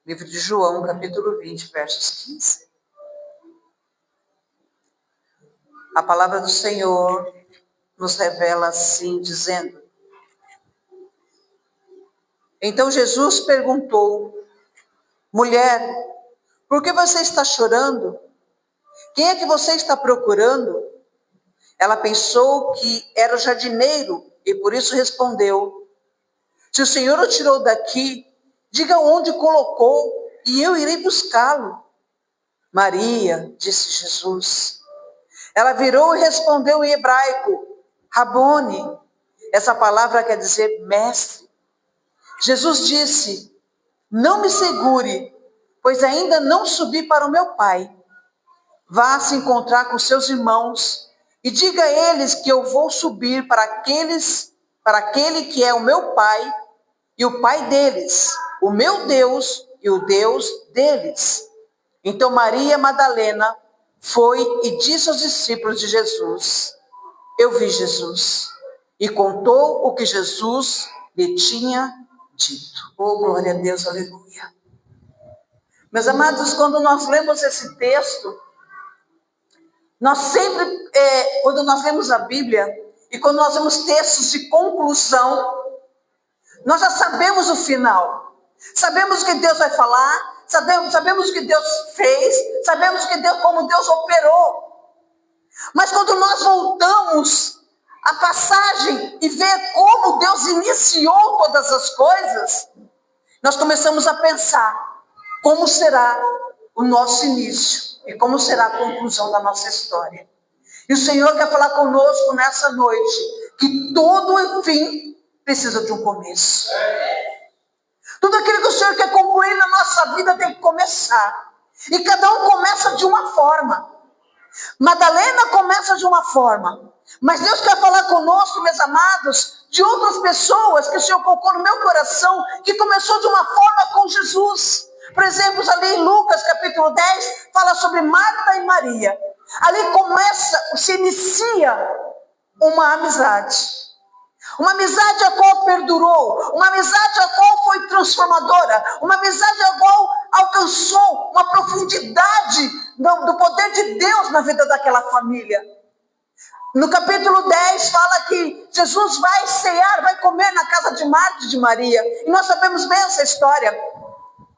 Livro de João, capítulo 20, versos 15. A palavra do Senhor nos revela assim, dizendo: Então Jesus perguntou: Mulher, por que você está chorando? Quem é que você está procurando? Ela pensou que era o jardineiro e por isso respondeu: Se o Senhor o tirou daqui, diga onde colocou e eu irei buscá-lo. Maria, disse Jesus. Ela virou e respondeu em hebraico: Rabone. Essa palavra quer dizer mestre. Jesus disse: Não me segure, pois ainda não subi para o meu Pai. Vá se encontrar com seus irmãos e diga a eles que eu vou subir para aquele que é o meu Pai e o Pai deles, o meu Deus e o Deus deles. Então Maria Madalena foi e disse aos discípulos de Jesus: Eu vi Jesus. E contou o que Jesus lhe tinha dito. Oh, glória a Deus, aleluia. Meus amados, quando nós lemos esse texto, nós sempre, quando nós lemos a Bíblia, e quando nós lemos textos de conclusão, nós já sabemos o final. Sabemos o que Deus vai falar, sabemos o que Deus fez, sabemos como Deus operou. Mas quando nós voltamos à passagem e ver como Deus iniciou todas as coisas, nós começamos a pensar como será o nosso início e como será a conclusão da nossa história. E o Senhor quer falar conosco nessa noite que todo fim precisa de um começo. Tudo aquilo que o Senhor quer concluir na nossa vida tem que começar. E cada um começa de uma forma. Madalena começa de uma forma. Mas Deus quer falar conosco, meus amados, de outras pessoas que o Senhor colocou no meu coração, que começou de uma forma com Jesus. Por exemplo, ali em Lucas capítulo 10, fala sobre Marta e Maria. Ali se inicia uma amizade. Uma amizade a qual perdurou, uma amizade a qual foi transformadora, uma amizade a qual alcançou uma profundidade do poder de Deus na vida daquela família. No capítulo 10 fala que Jesus vai cear, vai comer na casa de Marta e de Maria. E nós sabemos bem essa história.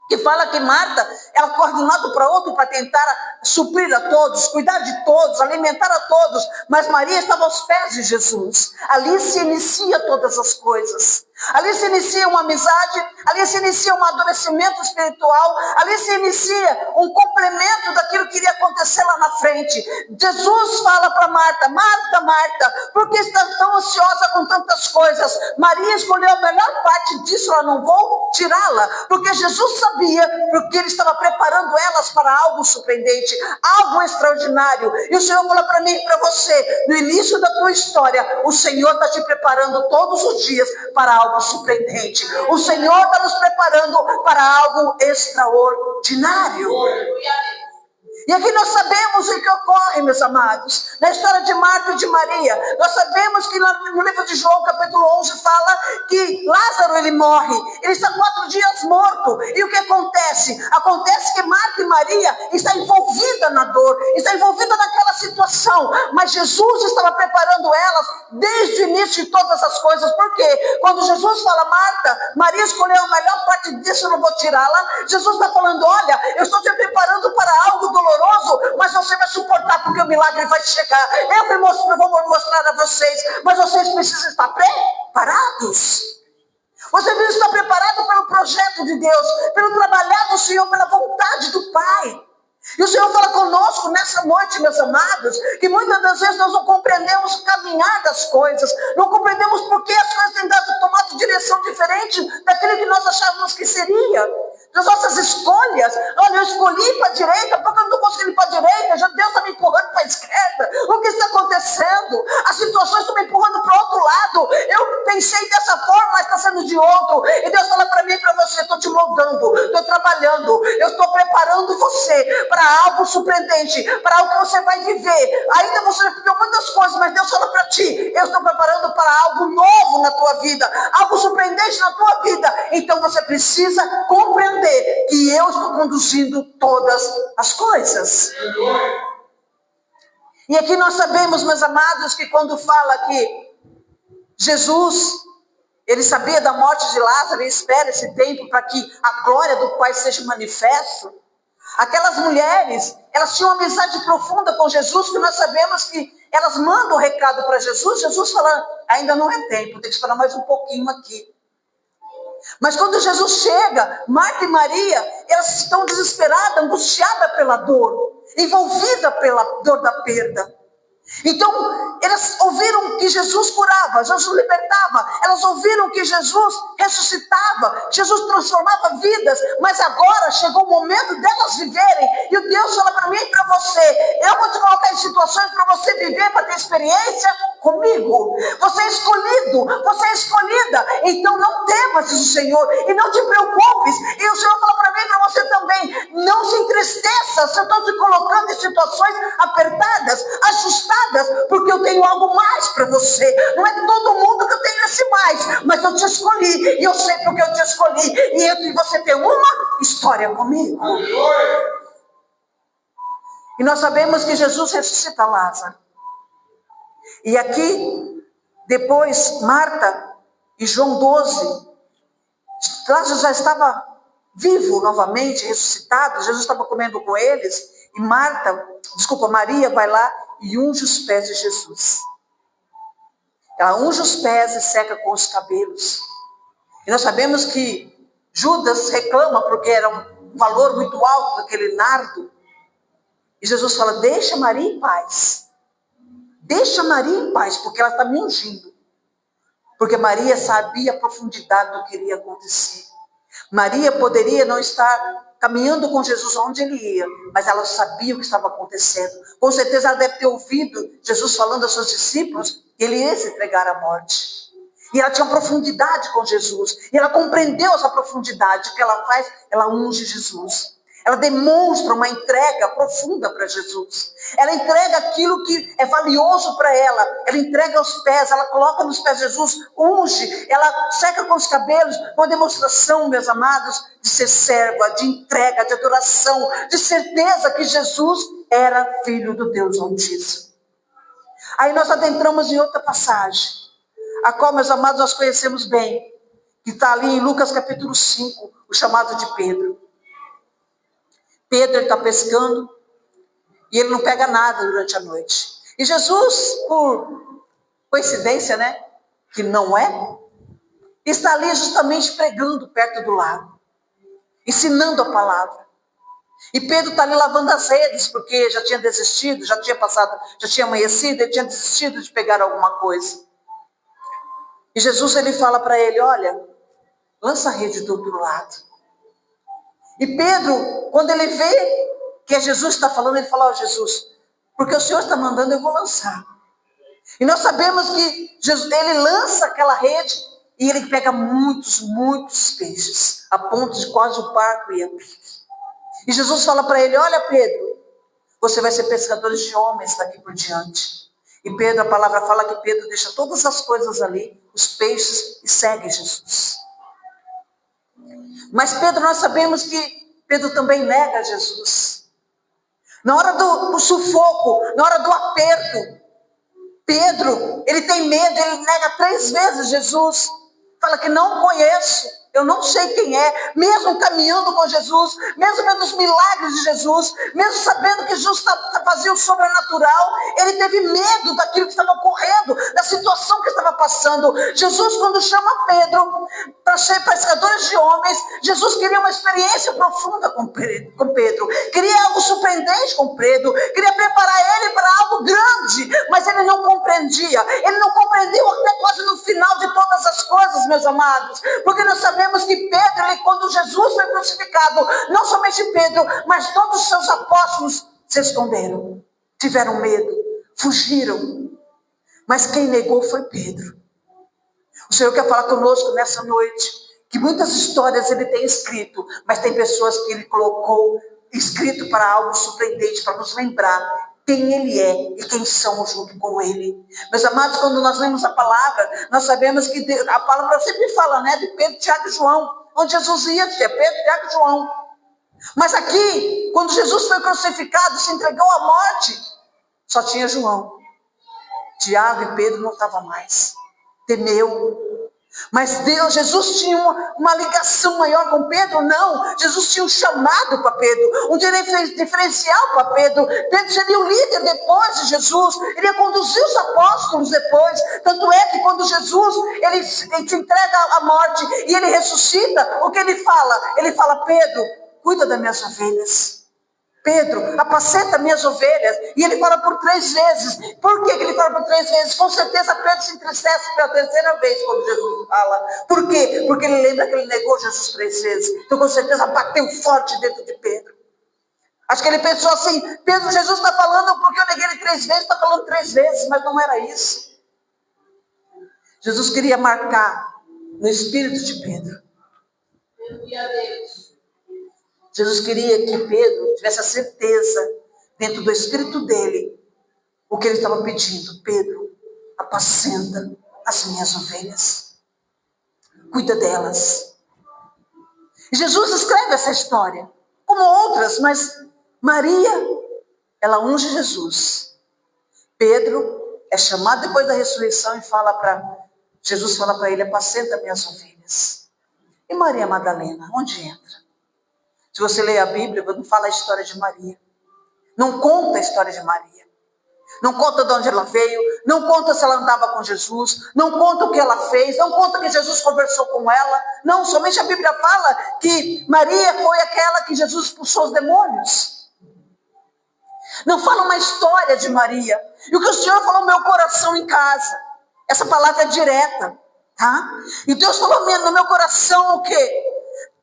Que fala que Marta, ela corre de um lado para outro para tentar suprir a todos, cuidar de todos, alimentar a todos. Mas Maria estava aos pés de Jesus. Ali se inicia todas as coisas. Ali se inicia uma amizade, ali se inicia um amadurecimento espiritual, ali se inicia um complemento daquilo que iria acontecer lá na frente. Jesus fala para Marta: Marta, Marta, por que está tão ansiosa com tantas coisas? Maria escolheu a melhor parte disso, ela não vou tirá-la, porque Jesus sabia que ele estava preparando elas para algo surpreendente, algo extraordinário. E o Senhor falou para mim e para você: no início da tua história, o Senhor está te preparando todos os dias para algo surpreendente. O Senhor está nos preparando para algo extraordinário. E aqui nós sabemos o que ocorre, meus amados, na história de Marta e de Maria. Nós sabemos que no livro de João, capítulo 11, fala que Lázaro, ele morre. Ele está 4 dias morto. E o que acontece? Acontece que Marta e Maria estão envolvidas na dor, estão envolvidas naquela situação. Mas Jesus estava preparando elas desde o início de todas as coisas. Por quê? Quando Jesus fala: Marta, Maria escolheu a melhor parte disso, eu não vou tirá-la. Jesus está falando: olha, eu estou te preparando para algo doloroso, mas você vai suportar, porque o milagre vai chegar. Eu vou mostrar a vocês, mas vocês precisam estar preparados. Você precisa estar preparado pelo projeto de Deus, pelo trabalhar do Senhor, pela vontade do Pai. E o Senhor fala conosco nessa noite, meus amados, que muitas das vezes nós não compreendemos o caminhar das coisas, não compreendemos porque as coisas têm tomado direção diferente daquilo que nós achávamos que seria. das nossas escolhas. Olha, eu escolhi para a direita, porque eu não estou conseguindo ir para a direita, já Deus está me empurrando para a esquerda. O que está acontecendo? As situações estão me empurrando para o outro lado. Eu pensei dessa forma, mas está sendo de outro. E Deus fala para mim e para você: estou te moldando, estou trabalhando, eu estou preparando você para algo surpreendente, para algo que você vai viver. Ainda você já viveu muitas coisas, mas Deus fala para ti: eu estou preparando para algo novo na tua vida, algo surpreendente na tua vida. Então você precisa compreender que eu estou conduzindo todas as coisas. E aqui nós sabemos, meus amados, que quando fala que Jesus, ele sabia da morte de Lázaro e espera esse tempo para que a glória do Pai seja manifesto. Aquelas mulheres, elas tinham uma amizade profunda com Jesus, que nós sabemos que elas mandam o recado para Jesus. Jesus fala: ainda não é tempo, tem que esperar mais um pouquinho aqui. Mas quando Jesus chega, Marta e Maria, elas estão desesperadas, angustiadas pela dor, envolvidas pela dor da perda. Então, elas ouviram que Jesus curava, Jesus libertava, elas ouviram que Jesus ressuscitava, Jesus transformava vidas, mas agora chegou o momento delas viverem. E o Deus fala para mim e para você: eu vou te colocar em situações para você viver, para ter experiência comigo. Você é escolhido, você é escolhida, então não temas, diz o Senhor, e não te preocupes. E o Senhor fala para mim e para você também: não se entristeça se eu estou te colocando em situações apertadas, ajustadas, porque eu tenho algo mais para você. Não é de todo mundo que eu tenho esse mais, mas eu te escolhi, e eu sei porque eu te escolhi, e eu e você tem uma história comigo. E nós sabemos que Jesus ressuscita Lázaro. E aqui, depois, Marta e João 12, Lázaro já estava vivo novamente, ressuscitado, Jesus estava comendo com eles, e Maria vai lá e unge os pés de Jesus. Ela unge os pés e seca com os cabelos. E nós sabemos que Judas reclama porque era um valor muito alto daquele nardo. E Jesus fala: deixa Maria em paz. Deixa Maria em paz, porque ela está me ungindo. Porque Maria sabia a profundidade do que iria acontecer. Maria poderia não estar caminhando com Jesus onde ele ia, mas ela sabia o que estava acontecendo. Com certeza ela deve ter ouvido Jesus falando aos seus discípulos que ele ia se entregar à morte. E ela tinha profundidade com Jesus. E ela compreendeu essa profundidade. O que ela faz? Ela unge Jesus. Ela demonstra uma entrega profunda para Jesus. Ela entrega aquilo que é valioso para ela. Ela entrega os pés, ela coloca nos pés de Jesus, unge, ela seca com os cabelos, uma demonstração, meus amados, de ser serva, de entrega, de adoração, de certeza que Jesus era filho do Deus Altíssimo. Aí nós adentramos em outra passagem, a qual, meus amados, nós conhecemos bem, que está ali em Lucas capítulo 5, o chamado de Pedro. Pedro está pescando e ele não pega nada durante a noite. E Jesus, por coincidência, né, que não é, está ali justamente pregando perto do lago, ensinando a palavra. E Pedro está ali lavando as redes, porque já tinha desistido, já tinha amanhecido, ele tinha desistido de pegar alguma coisa. E Jesus, ele fala para ele: olha, lança a rede do outro lado. E Pedro, quando ele vê que é Jesus que está falando, ele fala: ó, Jesus, porque o Senhor está mandando, eu vou lançar. E nós sabemos que Jesus, ele lança aquela rede e ele pega muitos peixes, a ponto de quase o barco ia. E Jesus fala para ele: olha, Pedro, você vai ser pescador de homens daqui por diante. E Pedro, a palavra fala que Pedro deixa todas as coisas ali, os peixes, e segue Jesus. Mas Pedro, nós sabemos que Pedro também nega Jesus. Na hora do sufoco, na hora do aperto, Pedro, ele tem medo, ele nega 3 vezes Jesus. Fala que não conheço, eu não sei quem é. Mesmo caminhando com Jesus, mesmo vendo os milagres de Jesus, mesmo sabendo que Jesus fazia o sobrenatural, ele teve medo daquilo que estava ocorrendo, da situação que estava passando. Jesus, quando chama Pedro para ser pescadores de homens, Jesus queria uma experiência profunda com Pedro, queria algo surpreendente com Pedro, queria preparar ele para algo grande, mas ele não compreendia. Ele não compreendeu até quase no final de todas as coisas, meus amados, porque nós sabemos sabemos que Pedro, quando Jesus foi crucificado, não somente Pedro, mas todos os seus apóstolos se esconderam, tiveram medo, fugiram. Mas quem negou foi Pedro. O Senhor quer falar conosco nessa noite, que muitas histórias ele tem escrito, mas tem pessoas que ele colocou escrito para algo surpreendente, para nos lembrar quem ele é e quem somos junto com ele. Meus amados, quando nós lemos a palavra, nós sabemos que a palavra sempre fala, né, de Pedro, Tiago e João, onde Jesus ia, tinha Pedro, Tiago e João. Mas aqui, quando Jesus foi crucificado, se entregou à morte, só tinha João. Tiago e Pedro não estavam mais. Temeu. Mas Deus, Jesus tinha uma ligação maior com Pedro? Não. Jesus tinha um chamado para Pedro, um diferencial para Pedro. Pedro seria o líder depois de Jesus. Ele ia conduzir os apóstolos depois. Tanto é que quando Jesus ele se entrega à morte e ele ressuscita, o que ele fala? Ele fala, Pedro, cuida das minhas ovelhas. Pedro, apacenta minhas ovelhas. E ele fala por 3 vezes. Por que ele fala por 3 vezes? Com certeza Pedro se entristece pela 3ª vez quando Jesus fala. Por quê? Porque ele lembra que ele negou Jesus 3 vezes. Então com certeza bateu forte dentro de Pedro. Acho que ele pensou assim, Pedro, Jesus está falando porque eu neguei ele 3 vezes, está falando 3 vezes, mas não era isso. Jesus queria marcar no espírito de Pedro. Jesus queria que Pedro tivesse a certeza, dentro do espírito dele, o que ele estava pedindo. Pedro, apacenta as minhas ovelhas. Cuida delas. E Jesus escreve essa história, como outras, mas Maria, ela unge Jesus. Pedro é chamado depois da ressurreição e Jesus fala para ele, apacenta minhas ovelhas. E Maria Madalena, onde entra? Se você ler a Bíblia, não fala a história de Maria. Não conta a história de Maria. Não conta de onde ela veio. Não conta se ela andava com Jesus. Não conta o que ela fez. Não conta que Jesus conversou com ela. Não, somente a Bíblia fala que Maria foi aquela que Jesus expulsou os demônios. Não fala uma história de Maria. E o que o Senhor falou no meu coração em casa. Essa palavra é direta. Tá? E Deus falou no meu coração o quê?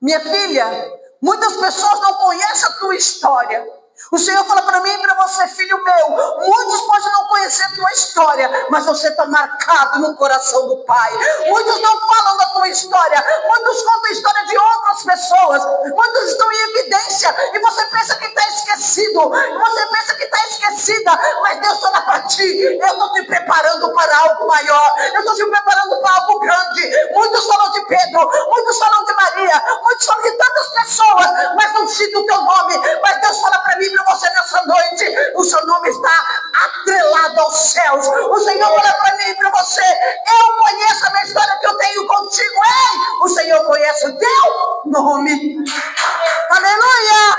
Minha filha, muitas pessoas não conhecem a tua história. O Senhor fala para mim e para você, filho meu, muitos podem não conhecer a tua história, mas você está marcado no coração do Pai. Muitos não falam da tua história, muitos contam a história de outras pessoas, muitos estão em evidência, e você pensa que está esquecido, você pensa que está esquecida, mas Deus fala para ti, eu estou te preparando para algo maior, eu estou te preparando para algo grande. Muitos falam de Pedro, muitos falam de Maria, muitos falam de tantas pessoas, mas não citam o teu nome. Mas Deus fala para mim, para você nessa noite, o seu nome está atrelado aos céus. O Senhor fala para mim e para você, eu conheço a minha história que eu tenho contigo. Ei, o Senhor conhece o teu nome. Aleluia!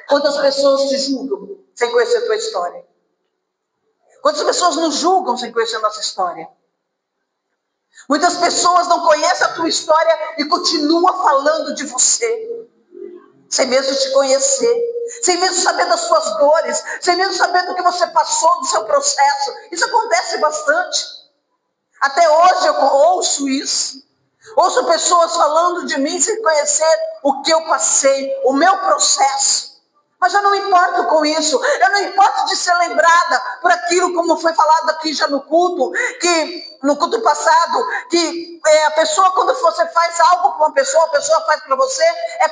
Quantas pessoas te julgam sem conhecer a tua história? Quantas pessoas nos julgam sem conhecer a nossa história? Muitas pessoas não conhecem a tua história e continuam falando de você, sem mesmo te conhecer, sem mesmo saber das suas dores, sem mesmo saber do que você passou, do seu processo. Isso acontece bastante. Até hoje eu ouço isso. Ouço pessoas falando de mim sem conhecer o que eu passei, o meu processo. Mas eu não me importo com isso, eu não importo de ser lembrada por aquilo como foi falado aqui já no culto, que no culto passado, que a pessoa, quando você faz algo para uma pessoa, a pessoa faz para você,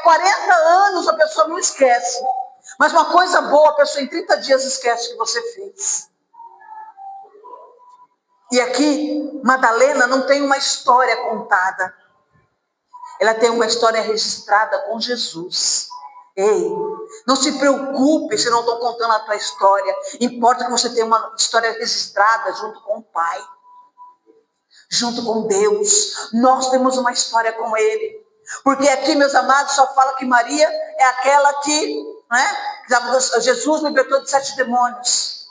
40 anos a pessoa não esquece. Mas uma coisa boa, a pessoa em 30 dias esquece o que você fez. E aqui, Madalena não tem uma história contada, ela tem uma história registrada com Jesus. Ei, não se preocupe se não estou contando a tua história. Importa que você tenha uma história registrada junto com o Pai, junto com Deus. Nós temos uma história com Ele. Porque aqui, meus amados, só fala que Maria é aquela que, Jesus libertou de 7 demônios.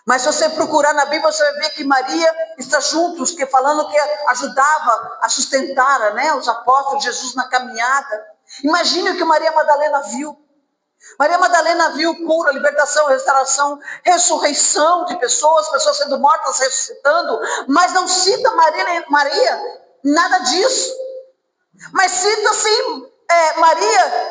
Mas se você procurar na Bíblia, você vai ver que Maria está juntos, que falando que ajudava a sustentar, os apóstolos, Jesus na caminhada. Imagine o que Maria Madalena viu. Maria Madalena viu cura, libertação, restauração, ressurreição de pessoas sendo mortas, ressuscitando, mas não cita Maria, nada disso. Mas cita sim Maria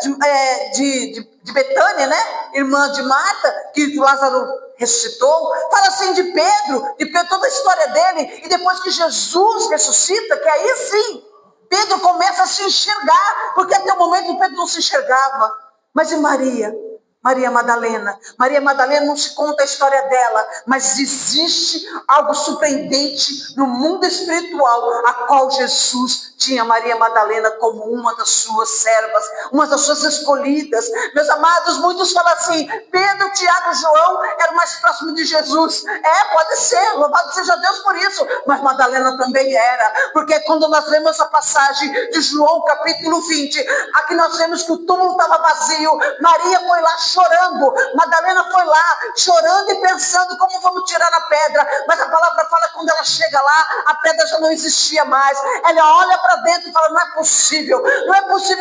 de Betânia, né? Irmã de Marta, que Lázaro ressuscitou. Fala assim de Pedro, toda a história dele. E depois que Jesus ressuscita, que aí sim, Pedro começa a se enxergar, porque até o momento Pedro não se enxergava. Mas e Maria? Maria Madalena não se conta a história dela, mas existe algo surpreendente no mundo espiritual, a qual Jesus tinha Maria Madalena como uma das suas servas, uma das suas escolhidas. Meus amados, muitos falam assim, Pedro, Tiago, João eram mais próximos de Jesus. Pode ser, louvado seja Deus por isso, mas Madalena também era, porque quando nós lemos a passagem de João capítulo 20, aqui nós vemos que o túmulo estava vazio, Maria foi lá chorando, Madalena foi lá chorando e pensando como vamos tirar a pedra, mas a palavra fala que quando ela chega lá, a pedra já não existia mais. Ela olha para dentro e fala, não é possível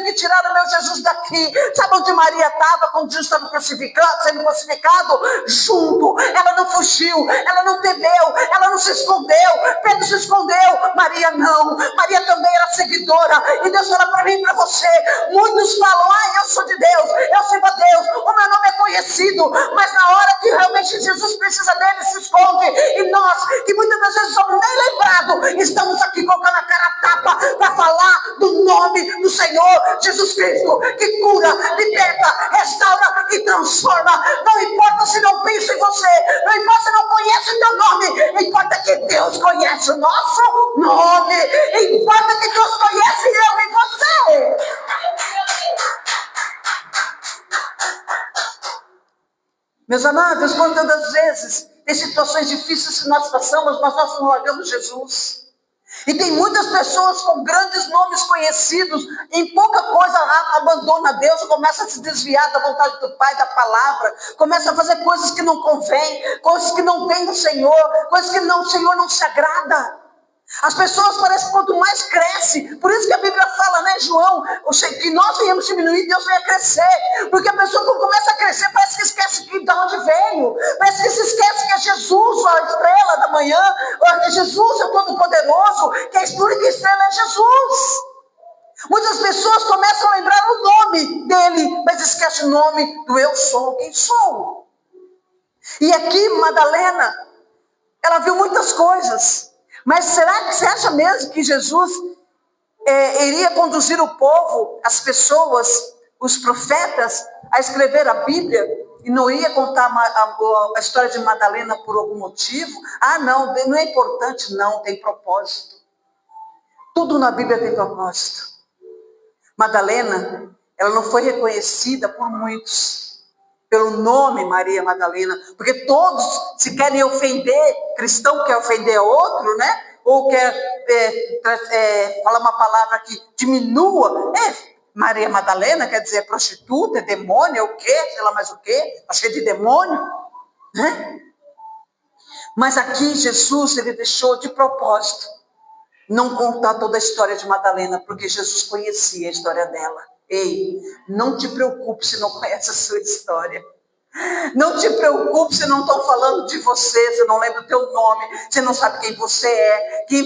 que tiraram meu Jesus daqui. Sabe onde Maria estava quando Jesus estava sendo crucificado? Junto. Ela não fugiu, ela não temeu, ela não se escondeu. Pedro se escondeu, Maria não. Maria também era seguidora, e Deus fala para mim e para você, muitos falam, eu sou de Deus, eu sirvo a Deus, o meu nome é conhecido, mas na hora que realmente Jesus precisa dele, se esconde. E nós, que muitas das vezes somos nem lembrados, estamos aqui colocando a cara a tapa para falar do nome do Senhor Jesus Cristo, que cura, liberta, restaura e transforma. Não importa se não penso em você, não importa se não conhece o teu nome, importa que Deus conhece o nosso nome, importa que Deus conhece eu e você. Meus amados, quantas das vezes tem situações difíceis que nós passamos, mas nós não largamos Jesus. E tem muitas pessoas com grandes nomes conhecidos, em pouca coisa abandona Deus, começa a se desviar da vontade do Pai, da palavra, começa a fazer coisas que não convém, coisas que não vêm do Senhor, coisas que o Senhor não se agrada. As pessoas parecem que quanto mais cresce, por isso que a Bíblia fala, né, João, que nós venhamos diminuir, Deus venha crescer, porque a pessoa quando começa a crescer, parece que esquece de onde veio, parece que se esquece que é Jesus, a estrela da manhã, que Jesus é todo poderoso, que a estrela é Jesus. Muitas pessoas começam a lembrar o nome dele, mas esquecem o nome do eu sou quem sou. E aqui Madalena, ela viu muitas coisas. Mas será que você acha mesmo que Jesus iria conduzir o povo, as pessoas, os profetas, a escrever a Bíblia e não ia contar a história de Madalena por algum motivo? Não é importante, não, tem propósito. Tudo na Bíblia tem propósito. Madalena, ela não foi reconhecida por muitos pelo nome Maria Madalena, porque todos se querem ofender, cristão quer ofender outro, né? Ou quer falar uma palavra que diminua. Maria Madalena quer dizer prostituta, é demônio, é o quê? Sei lá mais o quê? Está cheio de demônio, né? Mas aqui Jesus, ele deixou de propósito não contar toda a história de Madalena, porque Jesus conhecia a história dela. Ei, não te preocupe se não conhece a sua história. Não te preocupe se não estão falando de você, se não lembra o teu nome, se não sabe quem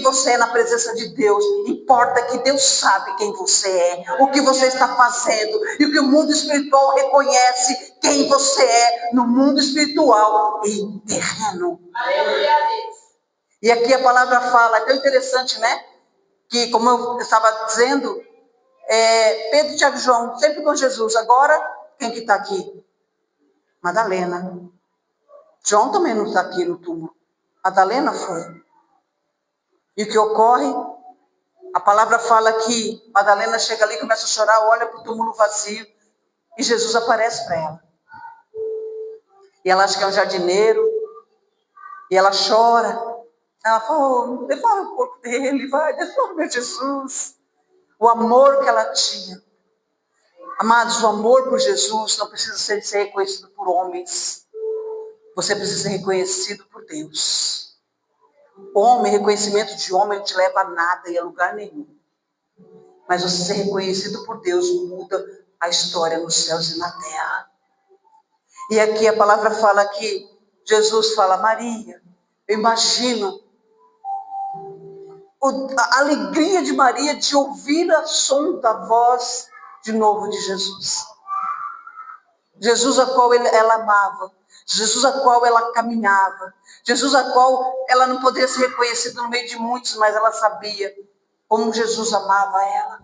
você é na presença de Deus. Importa que Deus sabe quem você é, o que você está fazendo, e o que o mundo espiritual reconhece quem você é no mundo espiritual e terreno. E aqui a palavra fala, é tão interessante, né? Que, como eu estava dizendo, Pedro, Tiago e João, sempre com Jesus. Agora, quem que está aqui? Madalena. João também não está aqui no túmulo. Madalena foi. E o que ocorre? A palavra fala que Madalena chega ali, começa a chorar, olha para o túmulo vazio, e Jesus aparece para ela. E ela acha que é um jardineiro, e ela chora. Ela fala, devolve o corpo dele, vai, devolve meu Jesus. O amor que ela tinha. Amados, o amor por Jesus não precisa ser reconhecido por homens. Você precisa ser reconhecido por Deus. Homem, reconhecimento de homem não te leva a nada e a lugar nenhum. Mas você ser reconhecido por Deus muda a história nos céus e na terra. E aqui a palavra fala que Jesus fala, Maria. Eu imagino a alegria de Maria de ouvir o som da voz de novo de Jesus. Jesus a qual ela amava. Jesus a qual ela caminhava. Jesus a qual ela não poderia ser reconhecida no meio de muitos, mas ela sabia como Jesus amava ela.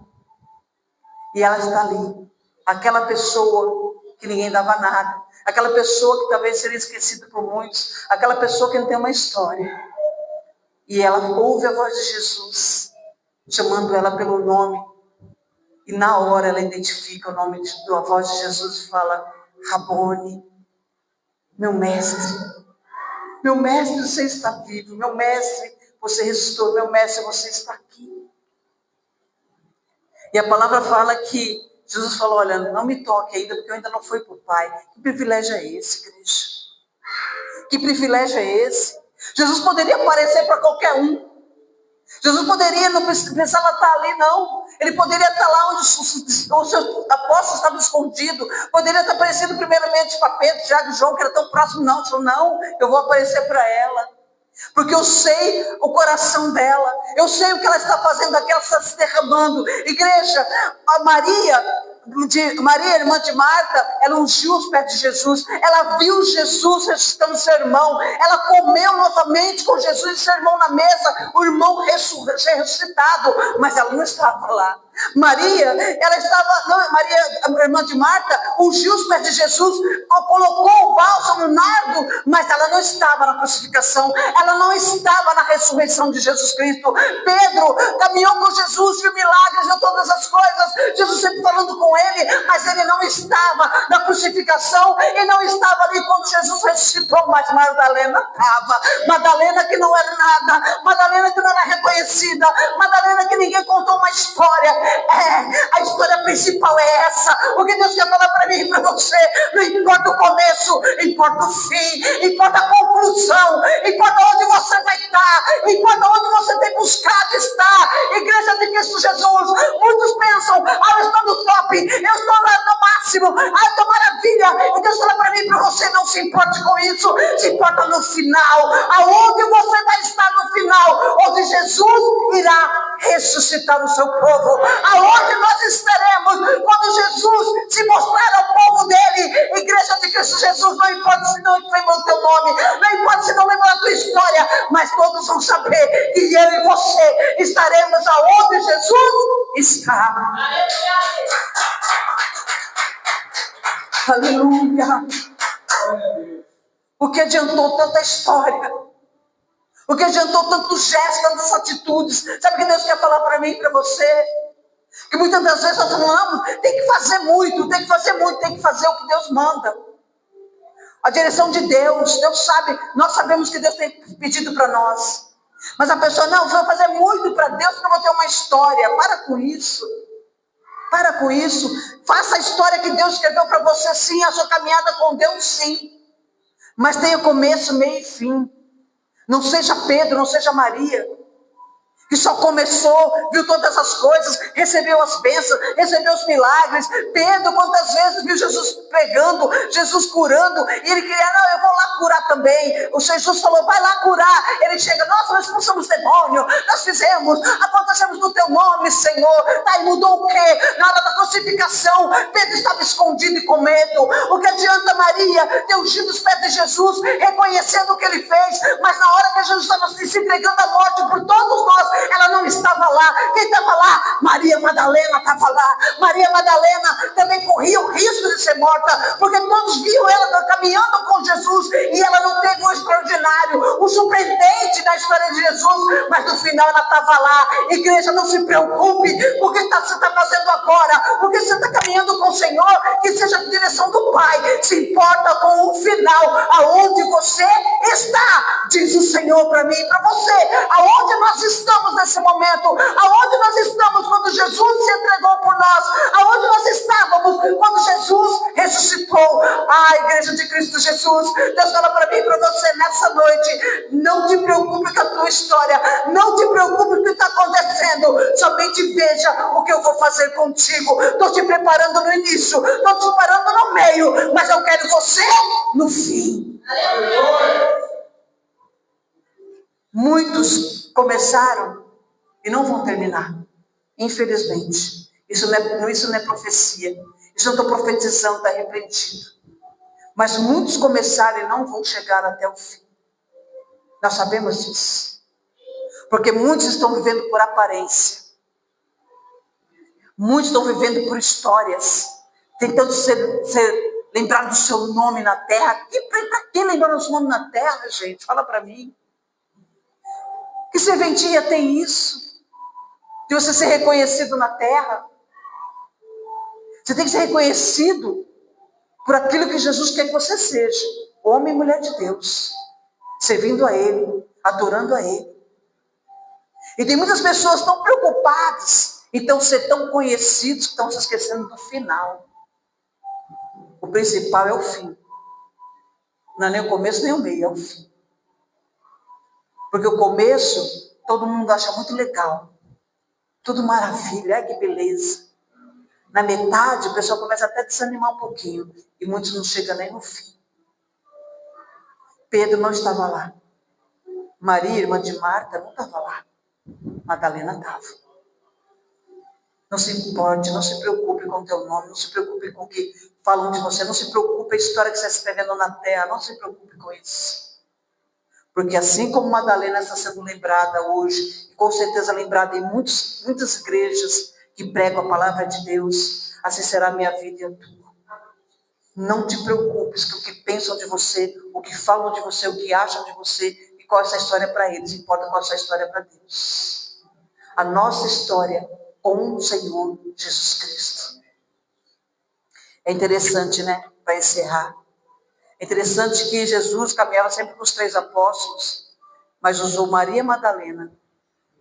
E ela está ali. Aquela pessoa que ninguém dava nada. Aquela pessoa que talvez seria esquecida por muitos. Aquela pessoa que não tem uma história. E ela ouve a voz de Jesus, chamando ela pelo nome. E na hora ela identifica o nome da voz de Jesus e fala, Rabone, meu mestre, você está vivo, meu mestre, você ressuscitou, meu mestre, você está aqui. E a palavra fala que Jesus falou, olha, não me toque ainda, porque eu ainda não fui para o Pai. Que privilégio é esse, igreja? Que privilégio é esse? Jesus poderia aparecer para qualquer um. Jesus poderia, não precisava estar ali, não. Ele poderia estar lá onde os seus apóstolos estavam escondidos. Poderia estar aparecendo primeiramente para Pedro, Tiago e João, que era tão próximo. Não, falou, não, eu vou aparecer para ela. Porque eu sei o coração dela. Eu sei o que ela está fazendo aqui, ela está se derramando. Igreja, a Maria, irmã de Marta, ela ungiu os pés de Jesus. Ela viu Jesus ressuscitando seu irmão. Ela comeu novamente com Jesus e seu irmão na mesa. O irmão ressuscitado. Mas ela não estava lá. Maria, a irmã de Marta, ungiu os pés de Jesus, colocou o bálsamo no nardo, mas ela não estava na crucificação, ela não estava na ressurreição de Jesus Cristo. Pedro caminhou com Jesus, viu milagres, viu todas as coisas, Jesus sempre falando com ele, mas ele não estava na crucificação e não estava ali quando Jesus ressuscitou. Mas Madalena estava. Madalena que não era nada, Madalena que não era reconhecida, Madalena que ninguém contou uma história. A história principal é essa. O que Deus quer falar para mim e para você, não importa o começo, importa o fim, importa a conclusão, importa onde você vai estar, importa onde você tem buscado estar. Igreja de Cristo Jesus, muitos pensam, eu estou no top, eu estou no máximo, eu estou maravilha. E Deus fala para mim e para você, não se importe com isso, se importa no final, aonde você vai estar no final, onde Jesus irá ressuscitar o seu povo. Aonde nós estaremos quando Jesus se mostrar ao povo dele? Igreja de Cristo Jesus, não importa se não lembra o teu nome, não importa se não lembra a tua história, mas todos vão saber que eu e você estaremos aonde Jesus está. Aleluia. O que adiantou tanta história? O que adiantou tantos gestos, tantas atitudes? Sabe o que Deus quer falar para mim e para você? Que muitas das vezes nós falamos, tem que fazer muito, tem que fazer muito, tem que fazer o que Deus manda. A direção de Deus, Deus sabe, nós sabemos que Deus tem pedido para nós. Mas a pessoa, não, vou fazer muito para Deus para eu vou ter uma história. Para com isso. Para com isso. Faça a história que Deus escreveu para você, sim, a sua caminhada com Deus, sim. Mas tenha começo, meio e fim. Não seja Pedro, não seja Maria, que só começou, viu todas as coisas, recebeu as bênçãos, recebeu os milagres. Pedro, quantas vezes viu Jesus pregando, Jesus curando, e ele queria, não, eu vou lá curar também. O Jesus falou, vai lá curar. Ele chega, nós expulsamos demônio, nós fizemos, acontecemos no teu nome, Senhor. Tá, e mudou o quê? Na hora da crucificação, Pedro estava escondido e com medo. O que adianta Maria ter ungido os pés de Jesus, reconhecendo o que ele fez, mas na hora que Jesus estava se entregando à morte por todos nós, ela não estava lá. Quem estava lá? Maria Madalena estava lá. Maria Madalena também corria o risco de ser morta, porque todos viam ela caminhando com Jesus, e ela não teve o extraordinário, o surpreendente da história de Jesus, mas no final ela estava lá. Igreja, não se preocupe com o que você está fazendo agora, porque você está caminhando com o Senhor, que seja a direção do Pai. Se importa com o final, aonde você está. diz o Senhor para mim e para você. Aonde nós estamos nesse momento? Aonde nós estamos quando Jesus se entregou por nós? Aonde nós estávamos quando Jesus ressuscitou? Igreja de Cristo Jesus, Deus fala para mim e para você nessa noite: não te preocupe com a tua história, não te preocupe com o que está acontecendo, somente veja o que eu vou fazer contigo. Estou te preparando no início, estou te preparando no meio, mas eu quero você no fim. Muitos começaram e não vão terminar, infelizmente. Isso não é profecia, isso eu estou profetizando, está repreendido. Mas muitos começaram e não vão chegar até o fim. Nós sabemos disso. Porque muitos estão vivendo por aparência. Muitos estão vivendo por histórias. Tentando ser lembrado do seu nome na terra. Para que lembrar do seu nome na terra, gente? Fala para mim. Que serventia tem isso? De você ser reconhecido na terra? Você tem que ser reconhecido por aquilo que Jesus quer que você seja. Homem e mulher de Deus. Servindo a Ele, adorando a Ele. E tem muitas pessoas tão preocupadas em então ser tão conhecidos que estão se esquecendo do final. O principal é o fim. Não é nem o começo nem o meio, é o fim. Porque o começo, todo mundo acha muito legal. Tudo maravilha, que beleza. Na metade, o pessoal começa até a desanimar um pouquinho. E muitos não chegam nem no fim. Pedro não estava lá. Maria, irmã de Marta, não estava lá. Madalena estava. Não se importe, não se preocupe com o teu nome, não se preocupe com o que falam de você, não se preocupe com a história que você está escrevendo na terra, não se preocupe com isso. Porque assim como Madalena está sendo lembrada hoje, e com certeza lembrada em muitas igrejas que pregam a palavra de Deus, assim será a minha vida e a tua. Não te preocupes com o que pensam de você, o que falam de você, o que acham de você, e qual é essa história para eles, importa qual é essa história para Deus. A nossa história com o Senhor Jesus Cristo. É interessante, né? Para encerrar. É interessante que Jesus caminhava sempre com os 3 apóstolos, mas usou Maria Madalena,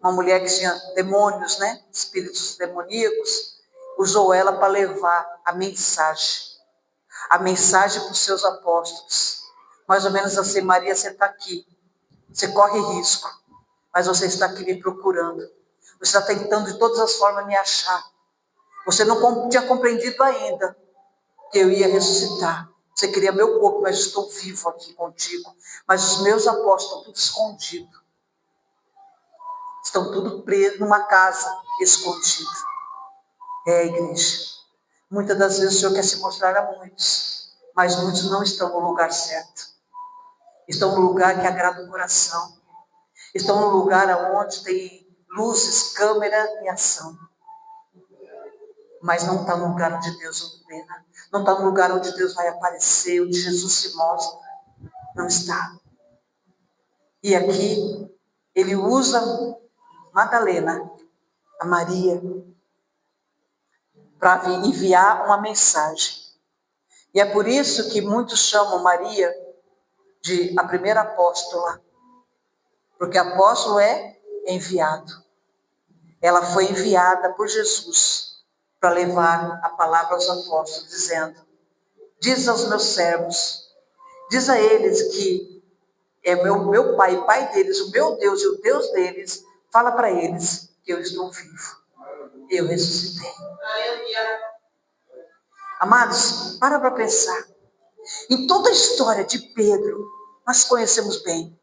uma mulher que tinha demônios, né? Espíritos demoníacos, usou ela para levar a mensagem para os seus apóstolos. Mais ou menos assim: Maria, você está aqui, você corre risco, mas você está aqui me procurando. Você está tentando de todas as formas me achar. Você não tinha compreendido ainda que eu ia ressuscitar. Você queria meu corpo, mas estou vivo aqui contigo. Mas os meus apóstolos estão tudo escondidos. Estão tudo presos numa casa, escondido. Igreja. Muitas das vezes o Senhor quer se mostrar a muitos, mas muitos não estão no lugar certo. Estão no lugar que agrada o coração. Estão no lugar onde tem luzes, câmera e ação. Mas não está no lugar onde Deus ordena. Não está no lugar onde Deus vai aparecer, onde Jesus se mostra. Não está. E aqui, ele usa Madalena, a Maria, para enviar uma mensagem. E é por isso que muitos chamam Maria de a primeira apóstola. Porque apóstolo é enviado. Ela foi enviada por Jesus para levar a palavra aos apóstolos, dizendo: diz aos meus servos, diz a eles que é meu Pai, Pai deles, o meu Deus e o Deus deles, fala para eles que eu estou vivo, eu ressuscitei. Amados, para pensar. Em toda a história de Pedro, nós conhecemos bem.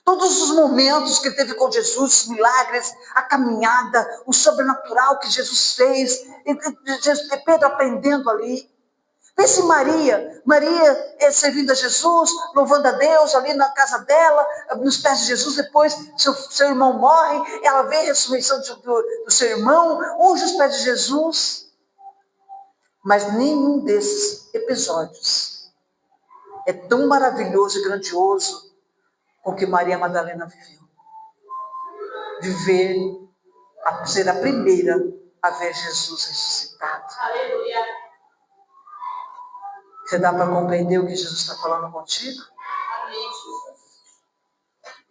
Todos os momentos que ele teve com Jesus, os milagres, a caminhada, o sobrenatural que Jesus fez, e Pedro aprendendo ali. Pense em Maria servindo a Jesus, louvando a Deus ali na casa dela, nos pés de Jesus. Depois seu irmão morre, ela vê a ressurreição do seu irmão, unge os pés de Jesus. Mas nenhum desses episódios é tão maravilhoso e grandioso com que Maria Madalena viveu. De ser a primeira a ver Jesus ressuscitado. Aleluia. Você dá para compreender o que Jesus está falando contigo? Amém, Jesus.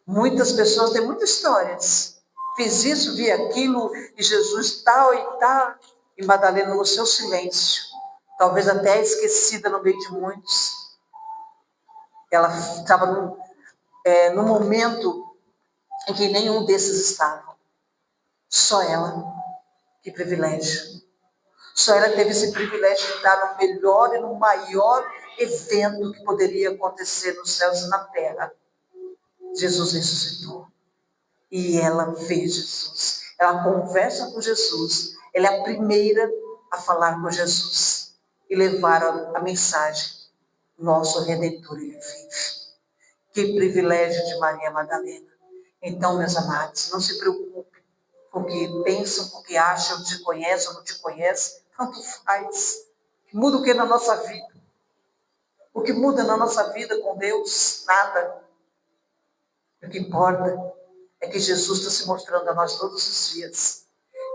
Muitas pessoas têm muitas histórias. Fiz isso, vi aquilo, e Jesus tal e tal. E Madalena, no seu silêncio, talvez até esquecida no meio de muitos, ela estava no momento em que nenhum desses estavam. Só ela. Que privilégio. Só ela teve esse privilégio de estar no melhor e no maior evento que poderia acontecer nos céus e na terra. Jesus ressuscitou. E ela vê Jesus. Ela conversa com Jesus. Ela é a primeira a falar com Jesus e levar a mensagem. Nosso Redentor, ele vive. Que privilégio de Maria Madalena. Então, meus amados, não se preocupe com o que pensam, com o que acham, te conhecem ou não te conhecem. Tanto faz. Muda o que na nossa vida? O que muda na nossa vida com Deus? Nada. O que importa é que Jesus está se mostrando a nós todos os dias.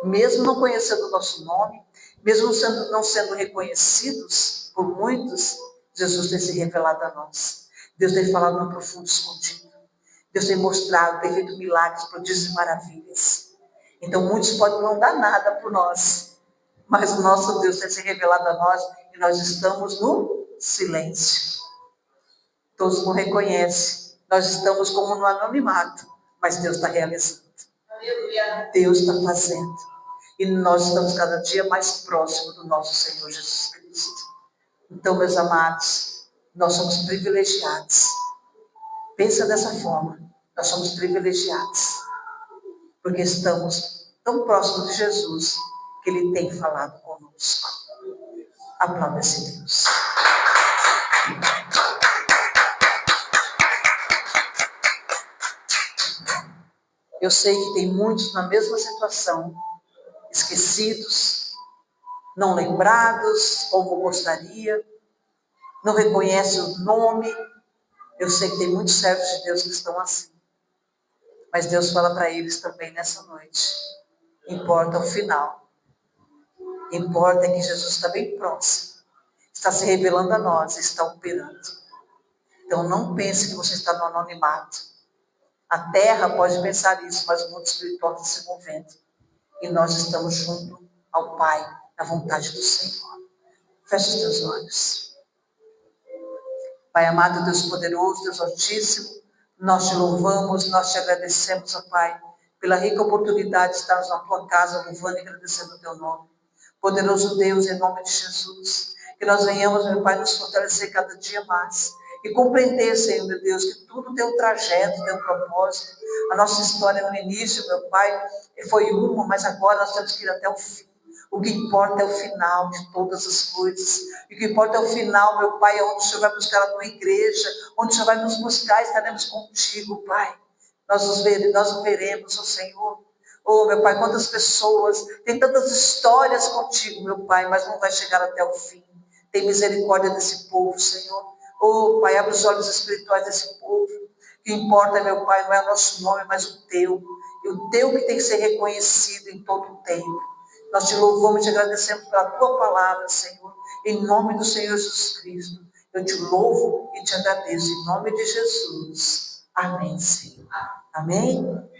Mesmo não conhecendo o nosso nome, mesmo não sendo reconhecidos por muitos, Jesus tem se revelado a nós. Deus tem falado no profundo escondido. Deus tem mostrado, tem feito milagres, prodígios e maravilhas. Então muitos podem não dar nada por nós, mas o nosso Deus tem se revelado a nós e nós estamos no silêncio. Todos não reconhecem. Nós estamos como no anonimato, mas Deus está realizando. Deus está fazendo. E nós estamos cada dia mais próximos do nosso Senhor Jesus Cristo. Então, meus amados, nós somos privilegiados. Pensa dessa forma. Nós somos privilegiados. Porque estamos tão próximos de Jesus que Ele tem falado conosco. Aplauda esse Deus. Eu sei que tem muitos na mesma situação, esquecidos, não lembrados como gostaria, não reconhecem o nome. Eu sei que tem muitos servos de Deus que estão assim. Mas Deus fala para eles também nessa noite. Importa o final. Importa que Jesus está bem próximo. Está se revelando a nós, está operando. Então não pense que você está no anonimato. A terra pode pensar isso, mas o mundo espiritual está se movendo. E nós estamos junto ao Pai, na vontade do Senhor. Feche os teus olhos. Pai amado, Deus poderoso, Deus altíssimo, nós te louvamos, nós te agradecemos, ó Pai, pela rica oportunidade de estarmos na tua casa, louvando e agradecendo o teu nome. Poderoso Deus, em nome de Jesus, que nós venhamos, meu Pai, nos fortalecer cada dia mais e compreender, Senhor, meu Deus, que tudo tem um trajeto, tem um propósito. A nossa história no início, meu Pai, foi uma, mas agora nós temos que ir até o fim. O que importa é o final de todas as coisas. E o que importa é o final, meu Pai, é onde o Senhor vai buscar a tua igreja, onde o Senhor vai nos buscar, estaremos contigo, Pai. Nós o veremos, ó Senhor. Oh, meu Pai, quantas pessoas, tem tantas histórias contigo, meu Pai, mas não vai chegar até o fim. Tem misericórdia desse povo, Senhor. Oh, Pai, abre os olhos espirituais desse povo. O que importa, meu Pai, não é o nosso nome, mas o teu. E o teu que tem que ser reconhecido em todo o tempo. Nós te louvamos e te agradecemos pela tua palavra, Senhor. Em nome do Senhor Jesus Cristo. Eu te louvo e te agradeço. Em nome de Jesus. Amém, Senhor. Amém.